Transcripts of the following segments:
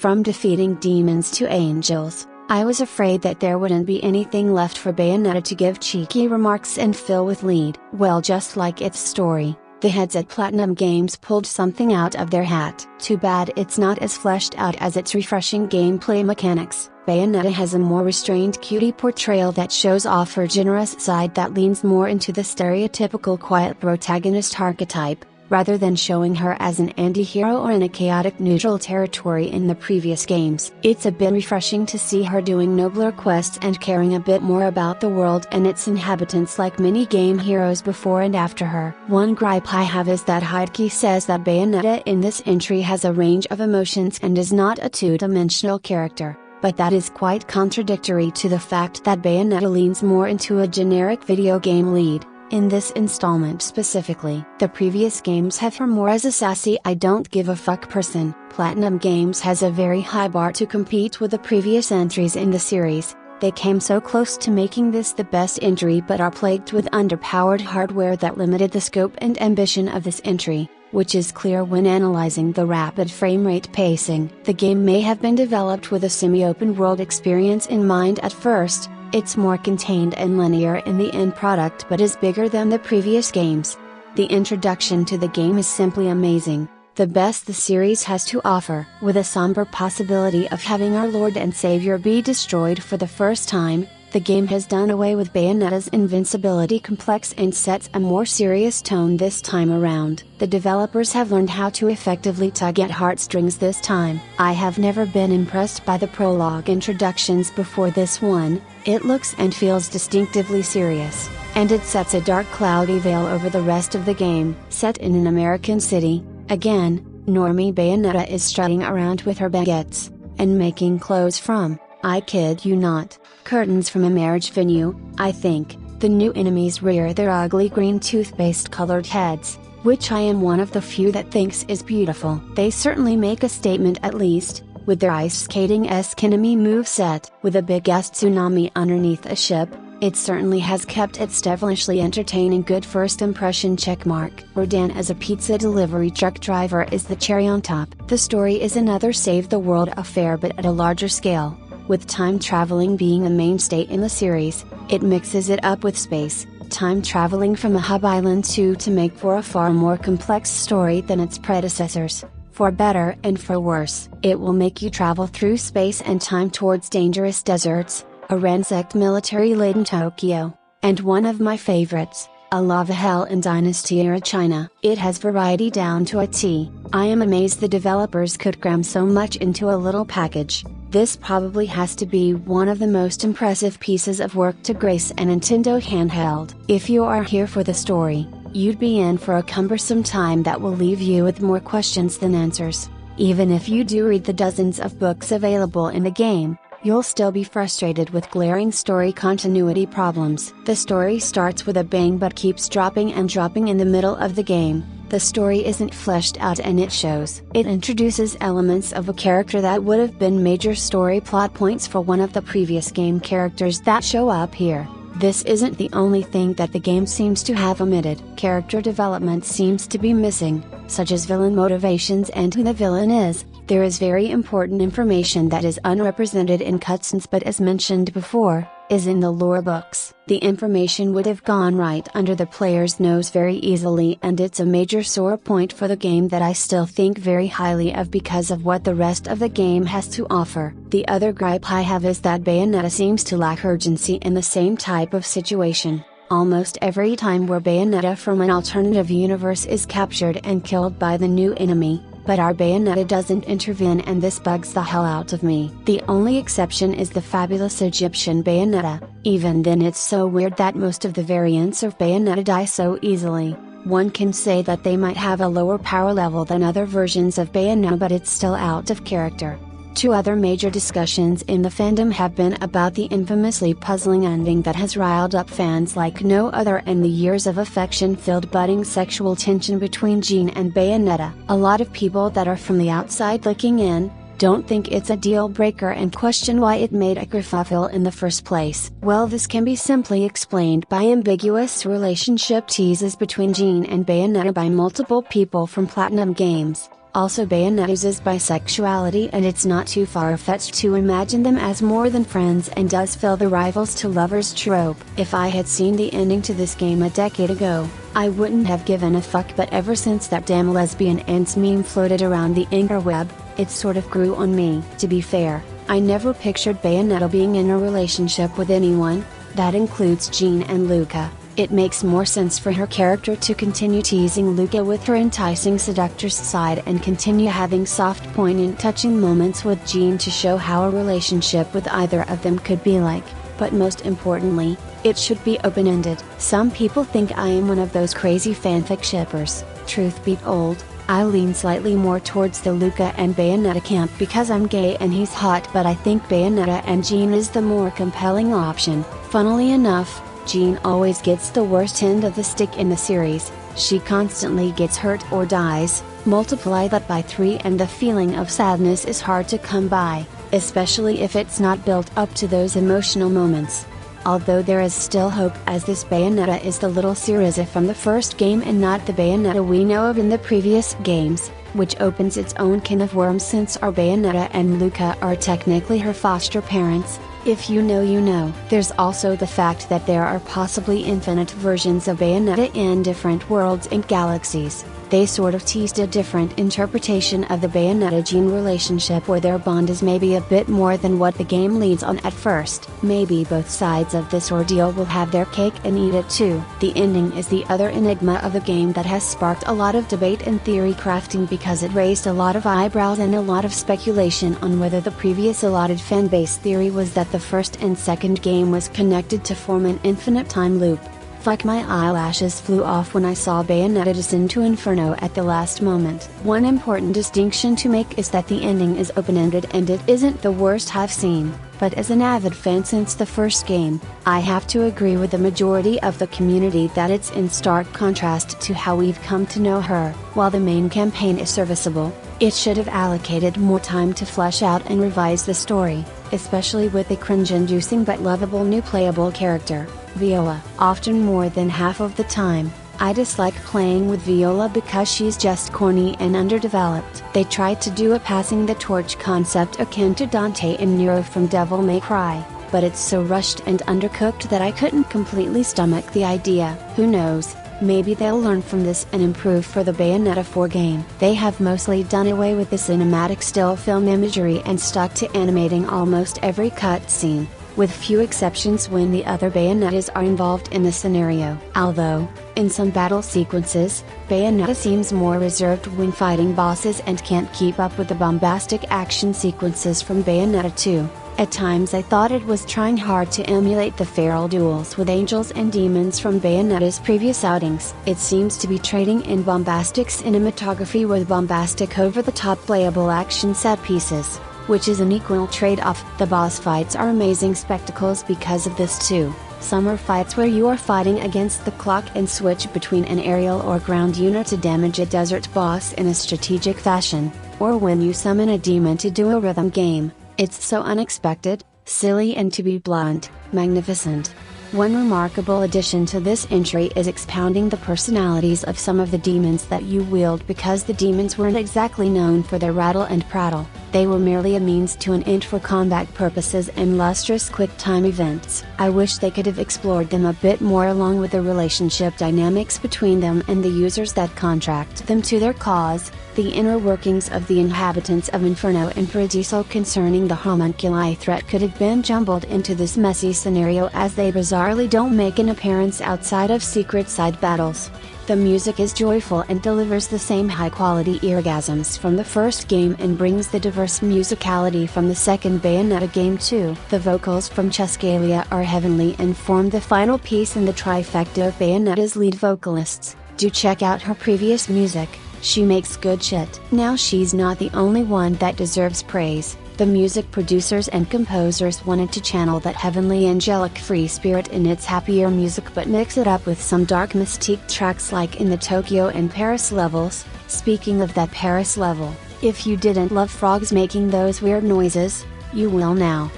From defeating demons to angels, I was afraid that there wouldn't be anything left for Bayonetta to give cheeky remarks and fill with lead. Well, just like its story, the heads at Platinum Games pulled something out of their hat. Too bad it's not as fleshed out as its refreshing gameplay mechanics. Bayonetta has a more restrained cutie portrayal that shows off her generous side that leans more into the stereotypical quiet protagonist archetype, rather than showing her as an anti-hero or in a chaotic neutral territory in the previous games. It's a bit refreshing to see her doing nobler quests and caring a bit more about the world and its inhabitants like many game heroes before and after her. One gripe I have is that Hideki says that Bayonetta in this entry has a range of emotions and is not a two-dimensional character. But that is quite contradictory to the fact that Bayonetta leans more into a generic video game lead, in this installment specifically. The previous games have her more as a sassy I don't give a fuck person. Platinum Games has a very high bar to compete with the previous entries in the series. They came so close to making this the best entry but are plagued with underpowered hardware that limited the scope and ambition of this entry, which is clear when analyzing the rapid frame rate pacing. The game may have been developed with a semi-open world experience in mind at first. It's more contained and linear in the end product but is bigger than the previous games. The introduction to the game is simply amazing, the best the series has to offer. With a somber possibility of having our Lord and Savior be destroyed for the first time, the game has done away with Bayonetta's invincibility complex and sets a more serious tone this time around. The developers have learned how to effectively tug at heartstrings this time. I have never been impressed by the prologue introductions before this one. It looks and feels distinctively serious, and it sets a dark cloudy veil over the rest of the game. Set in an American city, again, normie Bayonetta is strutting around with her baguettes, and making clothes from, I kid you not, curtains from a marriage venue. I think the new enemies rear their ugly green toothpaste colored heads, which I am one of the few that thinks is beautiful. They certainly make a statement, at least, with their ice skating-esque enemy moveset. With a big-ass tsunami underneath a ship, it certainly has kept its devilishly entertaining good first impression checkmark. Rodan as a pizza delivery truck driver is the cherry on top. The story is another save-the-world affair but at a larger scale. With time traveling being a mainstay in the series, it mixes it up with space, time traveling from a hub island to make for a far more complex story than its predecessors. For better and for worse, it will make you travel through space and time towards dangerous deserts, a ransacked military-laden Tokyo, and one of my favorites, a lava hell in Dynasty-era China. It has variety down to a T. I am amazed the developers could cram so much into a little package. This probably has to be one of the most impressive pieces of work to grace a Nintendo handheld. If you are here for the story, you'd be in for a cumbersome time that will leave you with more questions than answers. Even if you do read the dozens of books available in the game, you'll still be frustrated with glaring story continuity problems. The story starts with a bang but keeps dropping and dropping in the middle of the game. The story isn't fleshed out and it shows. It introduces elements of a character that would have been major story plot points for one of the previous game characters that show up here. This isn't the only thing that the game seems to have omitted. Character development seems to be missing, such as villain motivations and who the villain is. There is very important information that is unrepresented in cutscenes but, as mentioned before, is in the lore books. The information would have gone right under the player's nose very easily, and it's a major sore point for the game that I still think very highly of because of what the rest of the game has to offer. The other gripe I have is that Bayonetta seems to lack urgency in the same type of situation. Almost every time where Bayonetta from an alternative universe is captured and killed by the new enemy, but our Bayonetta doesn't intervene, and this bugs the hell out of me. The only exception is the fabulous Egyptian Bayonetta. Even then it's so weird that most of the variants of Bayonetta die so easily. One can say that they might have a lower power level than other versions of Bayonetta, but it's still out of character. Two other major discussions in the fandom have been about the infamously puzzling ending that has riled up fans like no other, and the years of affection-filled budding sexual tension between Jean and Bayonetta. A lot of people that are from the outside looking in, don't think it's a deal breaker and question why it made a kerfuffle in the first place. Well, this can be simply explained by ambiguous relationship teases between Jean and Bayonetta by multiple people from Platinum Games. Also, Bayonetta uses bisexuality, and it's not too far-fetched to imagine them as more than friends, and does fill the rivals to lovers trope. If I had seen the ending to this game a decade ago, I wouldn't have given a fuck, but ever since that damn lesbian ends meme floated around the interweb, it sort of grew on me. To be fair, I never pictured Bayonetta being in a relationship with anyone, that includes Jean and Luca. It makes more sense for her character to continue teasing Luca with her enticing seductress side and continue having soft, poignant, touching moments with Jean to show how a relationship with either of them could be like, but most importantly, it should be open-ended. Some people think I am one of those crazy fanfic shippers. Truth be told, I lean slightly more towards the Luca and Bayonetta camp because I'm gay and he's hot, but I think Bayonetta and Jean is the more compelling option. Funnily enough, Jean always gets the worst end of the stick in the series. She constantly gets hurt or dies. Multiply that by 3 and the feeling of sadness is hard to come by, especially if it's not built up to those emotional moments. Although there is still hope, as this Bayonetta is the little Syriza from the first game and not the Bayonetta we know of in the previous games, which opens its own can of worms since our Bayonetta and Luca are technically her foster parents. If you know you know. There's also the fact that there are possibly infinite versions of Bayonetta in different worlds and galaxies. They sort of teased a different interpretation of the Bayonetta-Jean relationship where their bond is maybe a bit more than what the game leads on at first. Maybe both sides of this ordeal will have their cake and eat it too. The ending is the other enigma of the game that has sparked a lot of debate and theory crafting because it raised a lot of eyebrows and a lot of speculation on whether the previous allotted fanbase theory was that the first and second game was connected to form an infinite time loop. Fuck, my eyelashes flew off when I saw Bayonetta descend to Inferno at the last moment. One important distinction to make is that the ending is open-ended and it isn't the worst I've seen, but as an avid fan since the first game, I have to agree with the majority of the community that it's in stark contrast to how we've come to know her. While the main campaign is serviceable, it should have allocated more time to flesh out and revise the story, especially with a cringe-inducing but lovable new playable character, Viola. Often more than half of the time, I dislike playing with Viola because she's just corny and underdeveloped. They tried to do a passing the torch concept akin to Dante and Nero from Devil May Cry, but it's so rushed and undercooked that I couldn't completely stomach the idea. Who knows? Maybe they'll learn from this and improve for the Bayonetta 4 game. They have mostly done away with the cinematic still film imagery and stuck to animating almost every cutscene, with few exceptions when the other Bayonettas are involved in the scenario. Although, in some battle sequences, Bayonetta seems more reserved when fighting bosses and can't keep up with the bombastic action sequences from Bayonetta 2. At times I thought it was trying hard to emulate the feral duels with angels and demons from Bayonetta's previous outings. It seems to be trading in bombastic cinematography with bombastic over-the-top playable action set pieces, which is an equal trade-off. The boss fights are amazing spectacles because of this too. Some are fights where you are fighting against the clock and switch between an aerial or ground unit to damage a desert boss in a strategic fashion, or when you summon a demon to do a rhythm game. It's so unexpected, silly, and, to be blunt, magnificent. One remarkable addition to this entry is expounding the personalities of some of the demons that you wield, because the demons weren't exactly known for their rattle and prattle. They were merely a means to an end for combat purposes and lustrous quick-time events. I wish they could have explored them a bit more, along with the relationship dynamics between them and the users that contract them to their cause, the inner workings of the inhabitants of Inferno and Paradiso concerning the homunculi threat could have been jumbled into this messy scenario, as they bizarrely don't make an appearance outside of secret side battles. The music is joyful and delivers the same high-quality eargasms from the first game and brings the diverse musicality from the second Bayonetta game too. The vocals from Chescalia are heavenly and form the final piece in the trifecta of Bayonetta's lead vocalists. Do check out her previous music, she makes good shit. Now she's not the only one that deserves praise. The music producers and composers wanted to channel that heavenly angelic free spirit in its happier music, but mix it up with some dark mystique tracks like in the Tokyo and Paris levels. Speaking of that Paris level, if you didn't love frogs making those weird noises, you will now.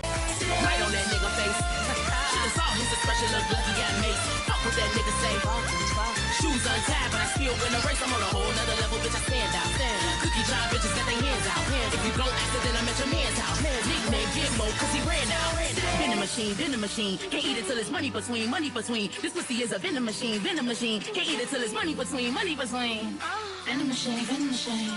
Shoes untied, but I still win a race. I'm on a whole nother level, bitch. I stand out. Cookie jar venom machine. Can't eat it till it's money between, money between. This pussy is a venom machine, venom machine. Can't eat it till it's money between, money between. Venom machine, venom machine.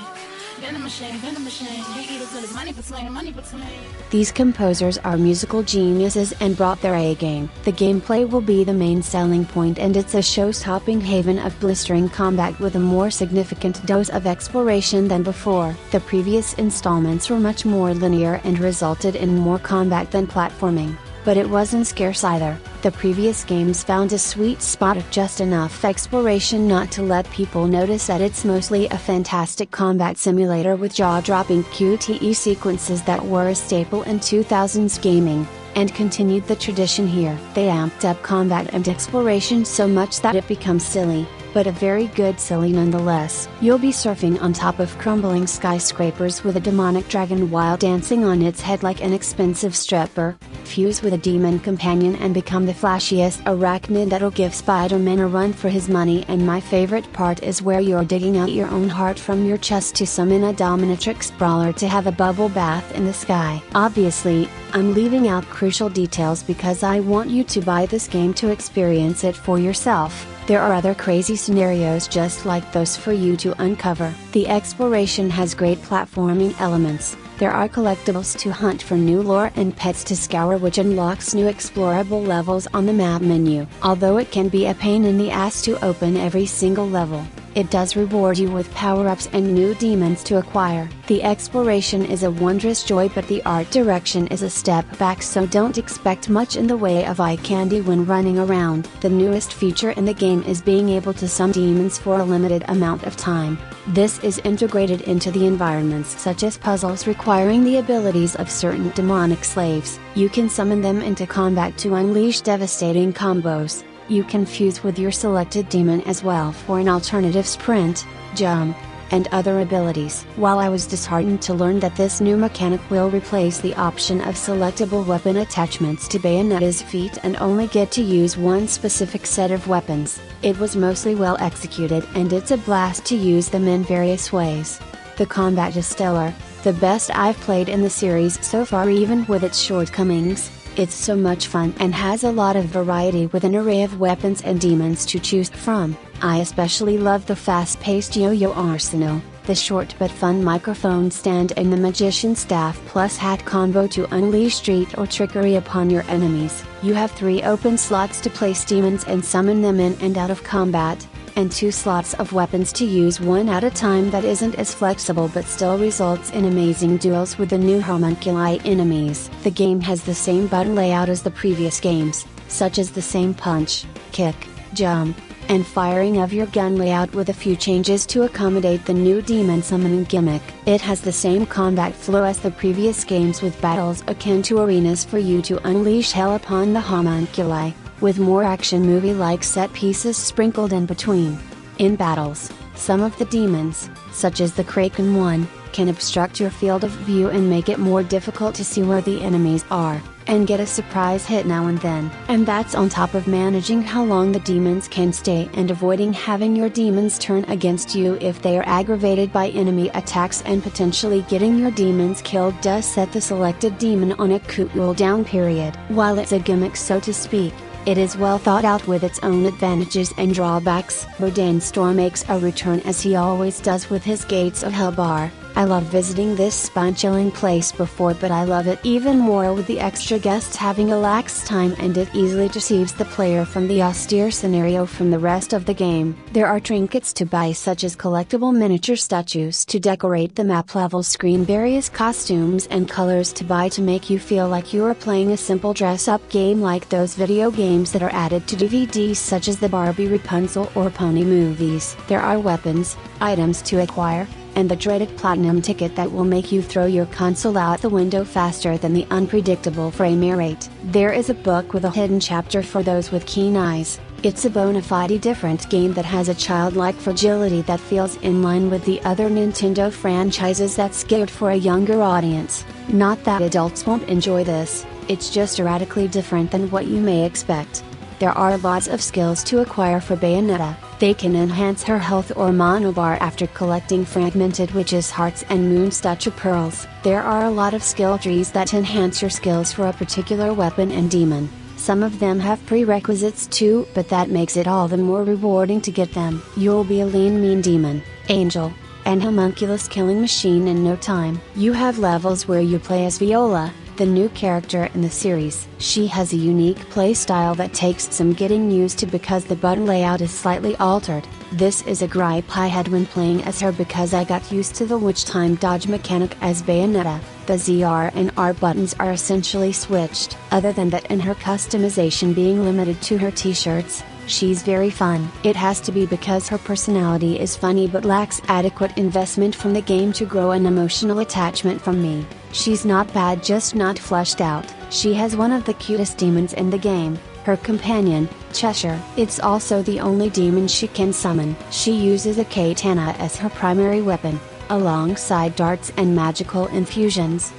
Venom machine, venom machine. Can't eat it till it's money between, money between. These composers are musical geniuses and brought their A game. The gameplay will be the main selling point, and it's a show-stopping haven of blistering combat with a more significant dose of exploration than before. The previous installments were much more linear and resulted in more combat than platforming. But it wasn't scarce either. The previous games found a sweet spot of just enough exploration not to let people notice that it's mostly a fantastic combat simulator with jaw-dropping QTE sequences that were a staple in 2000s gaming, and continued the tradition here. They amped up combat and exploration so much that it becomes silly, but a very good silly nonetheless. You'll be surfing on top of crumbling skyscrapers with a demonic dragon while dancing on its head like an expensive stripper, fuse with a demon companion and become the flashiest arachnid that'll give Spider-Man a run for his money, and my favorite part is where you're digging out your own heart from your chest to summon a dominatrix brawler to have a bubble bath in the sky. Obviously, I'm leaving out crucial details because I want you to buy this game to experience it for yourself. There are other crazy scenarios just like those for you to uncover. The exploration has great platforming elements. There are collectibles to hunt for new lore and pets to scour, which unlocks new explorable levels on the map menu. Although it can be a pain in the ass to open every single level, it does reward you with power-ups and new demons to acquire. The exploration is a wondrous joy, but the art direction is a step back, so don't expect much in the way of eye candy when running around. The newest feature in the game is being able to summon demons for a limited amount of time. This is integrated into the environments, such as puzzles requiring the abilities of certain demonic slaves. You can summon them into combat to unleash devastating combos. You can fuse with your selected demon as well for an alternative sprint, jump, and other abilities. While I was disheartened to learn that this new mechanic will replace the option of selectable weapon attachments to Bayonetta's feet and only get to use one specific set of weapons, it was mostly well executed and it's a blast to use them in various ways. The combat is stellar, the best I've played in the series so far, even with its shortcomings. It's so much fun and has a lot of variety with an array of weapons and demons to choose from. I especially love the fast-paced yo-yo arsenal, the short but fun microphone stand, and the magician staff plus hat combo to unleash street or trickery upon your enemies. You have 3 open slots to place demons and summon them in and out of combat, and 2 slots of weapons to use one at a time. That isn't as flexible but still results in amazing duels with the new homunculi enemies. The game has the same button layout as the previous games, such as the same punch, kick, jump, and firing of your gun layout, with a few changes to accommodate the new demon summoning gimmick. It has the same combat flow as the previous games, with battles akin to arenas for you to unleash hell upon the homunculi, with more action movie-like set pieces sprinkled in between. In battles, some of the demons, such as the Kraken one, can obstruct your field of view and make it more difficult to see where the enemies are, and get a surprise hit now and then. And that's on top of managing how long the demons can stay and avoiding having your demons turn against you if they are aggravated by enemy attacks, and potentially getting your demons killed does set the selected demon on a cooldown period. While it's a gimmick, so to speak, it is well thought out with its own advantages and drawbacks. Storm makes a return, as he always does, with his Gates of Hell bar. I love visiting this spine-chilling place before, but I love it even more with the extra guests having a lax time, and it easily deceives the player from the austere scenario from the rest of the game. There are trinkets to buy, such as collectible miniature statues to decorate the map level screen, various costumes and colors to buy to make you feel like you are playing a simple dress-up game like those video games that are added to DVDs, such as the Barbie, Rapunzel or Pony movies. There are weapons, items to acquire, and the dreaded platinum ticket that will make you throw your console out the window faster than the unpredictable frame rate. There is a book with a hidden chapter for those with keen eyes. It's a bona fide different game that has a childlike fragility that feels in line with the other Nintendo franchises, that's geared for a younger audience. Not that adults won't enjoy this, it's just radically different than what you may expect. There are lots of skills to acquire for Bayonetta, They can enhance her health or monobar after collecting fragmented witches' hearts and moon statue pearls. There are a lot of skill trees that enhance your skills for a particular weapon and demon. Some of them have prerequisites too, but that makes it all the more rewarding to get them. You'll be a lean mean demon, angel, and homunculus killing machine in no time. You have levels where you play as Viola, the new character in the series. She has a unique playstyle that takes some getting used to because the button layout is slightly altered. This is a gripe I had when playing as her because I got used to the witch time dodge mechanic as Bayonetta. The ZR and R buttons are essentially switched. Other than that and her customization being limited to her t-shirts, she's very fun. It has to be because her personality is funny but lacks adequate investment from the game to grow an emotional attachment from me. She's not bad, just not fleshed out. She has one of the cutest demons in the game, her companion, Cheshire. It's also the only demon she can summon. She uses a katana as her primary weapon, alongside darts and magical infusions.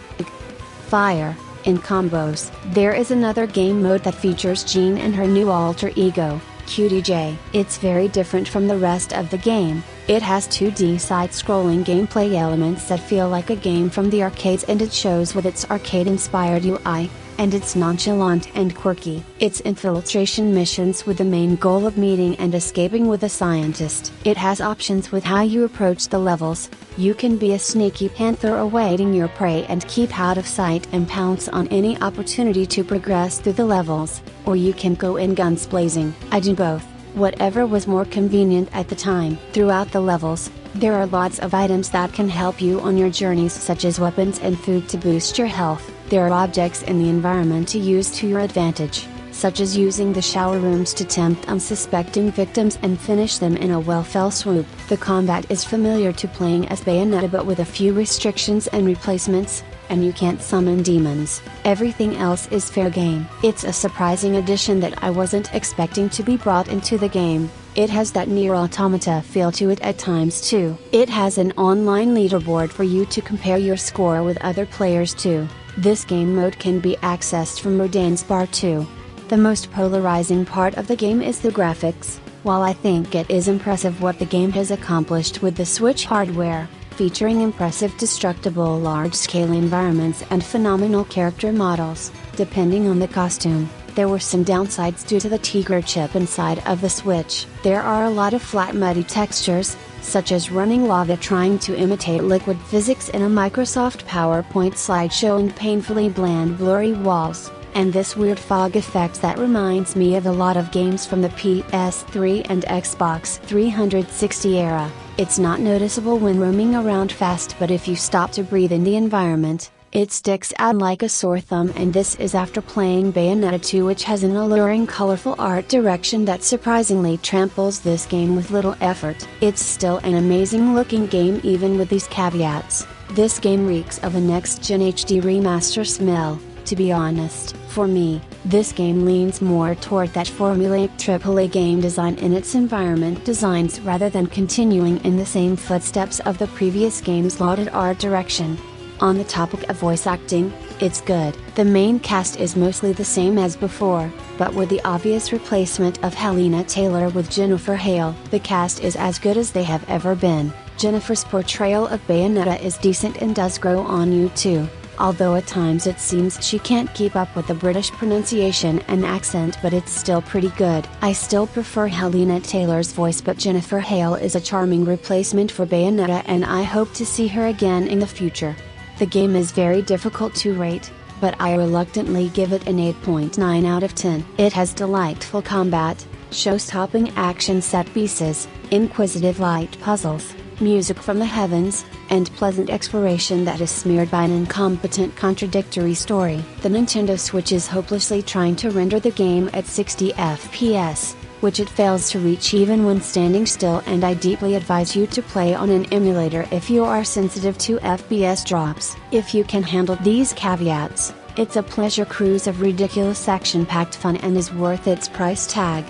Fire. In combos. There is another game mode that features Jean and her new alter ego, Cutie J. It's very different from the rest of the game. It has 2D side-scrolling gameplay elements that feel like a game from the arcades, and it shows with its arcade-inspired UI, and it's nonchalant and quirky. It's infiltration missions with the main goal of meeting and escaping with a scientist. It has options with how you approach the levels. You can be a sneaky panther awaiting your prey and keep out of sight and pounce on any opportunity to progress through the levels, or you can go in guns blazing. I do both, whatever was more convenient at the time. Throughout the levels, there are lots of items that can help you on your journeys, such as weapons and food to boost your health. There are objects in the environment to use to your advantage, such as using the shower rooms to tempt unsuspecting victims and finish them in a fell swoop. The combat is familiar to playing as Bayonetta but with a few restrictions and replacements, and you can't summon demons. Everything else is fair game. It's a surprising addition that I wasn't expecting to be brought into the game. It has that Nier Automata feel to it at times too. It has an online leaderboard for you to compare your score with other players too. This game mode can be accessed from Rodan's Bar too. The most polarizing part of the game is the graphics. While I think it is impressive what the game has accomplished with the Switch hardware, featuring impressive destructible large-scale environments and phenomenal character models, depending on the costume, there were some downsides due to the Tiger chip inside of the Switch. There are a lot of flat muddy textures, such as running lava trying to imitate liquid physics in a Microsoft PowerPoint slide showing painfully bland blurry walls, and this weird fog effect that reminds me of a lot of games from the PS3 and Xbox 360 era. It's not noticeable when roaming around fast, but if you stop to breathe in the environment, it sticks out like a sore thumb, and this is after playing Bayonetta 2, which has an alluring colorful art direction that surprisingly tramples this game with little effort. It's still an amazing looking game even with these caveats. This game reeks of a next-gen HD remaster smell. To be honest, for me, this game leans more toward that formulaic AAA game design in its environment designs rather than continuing in the same footsteps of the previous game's lauded art direction. On the topic of voice acting, it's good. The main cast is mostly the same as before, but with the obvious replacement of Helena Taylor with Jennifer Hale, the cast is as good as they have ever been. Jennifer's portrayal of Bayonetta is decent and does grow on you too, although at times it seems she can't keep up with the British pronunciation and accent, but it's still pretty good. I still prefer Helena Taylor's voice, but Jennifer Hale is a charming replacement for Bayonetta and I hope to see her again in the future. The game is very difficult to rate, but I reluctantly give it an 8.9 out of 10. It has delightful combat, show-stopping action set pieces, inquisitive light puzzles, music from the heavens, and pleasant exploration that is smeared by an incompetent contradictory story. The Nintendo Switch is hopelessly trying to render the game at 60 FPS, which it fails to reach even when standing still, and I deeply advise you to play on an emulator if you are sensitive to FPS drops. If you can handle these caveats, it's a pleasure cruise of ridiculous action-packed fun and is worth its price tag.